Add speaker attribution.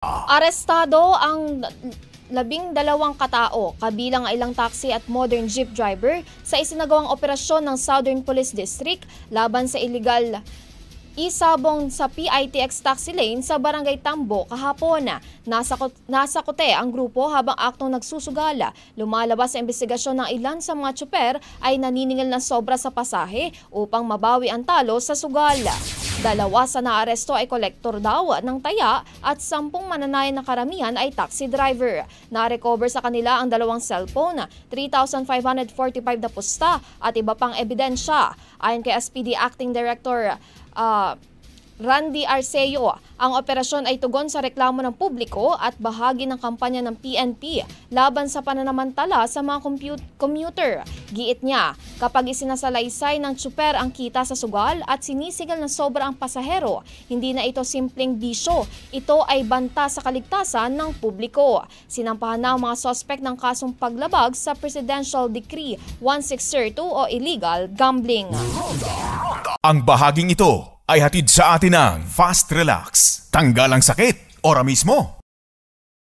Speaker 1: Arestado ang 12 katao, kabilang ang ilang taxi at modern jeep driver sa isinagawang operasyon ng Southern Police District laban sa illegal isabong sa PITX taxi lane sa Barangay Tambo kahapon. Nasakute ang grupo habang aktong nagsusugala. Lumalabas sa investigasyon ng ilan sa mga tsuper ay naniningil ng sobra sa pasahe upang mabawi ang talo sa sugal. 2 sa naaresto ay kolektor daw ng taya at 10 mananayan na karamihan ay taxi driver. Na-recover sa kanila ang 2 cellphone, 3,545 na pusta at iba pang ebidensya. Ayon kay SPD Acting Director Randy Arceo, ang operasyon ay tugon sa reklamo ng publiko at bahagi ng kampanya ng PNP laban sa pananamantala sa mga commuter. Giit niya, kapag isinasalaysay ng tsuper ang kita sa sugal at sinisigal na sobra ang pasahero, hindi na ito simpleng bisyo, ito ay banta sa kaligtasan ng publiko. Sinampahan na ang mga sospek ng kasong paglabag sa Presidential Decree 1602 o illegal gambling.
Speaker 2: Ang bahaging ito ay hatid sa atin ng Fast Relax. Tanggal ang sakit, ora mismo.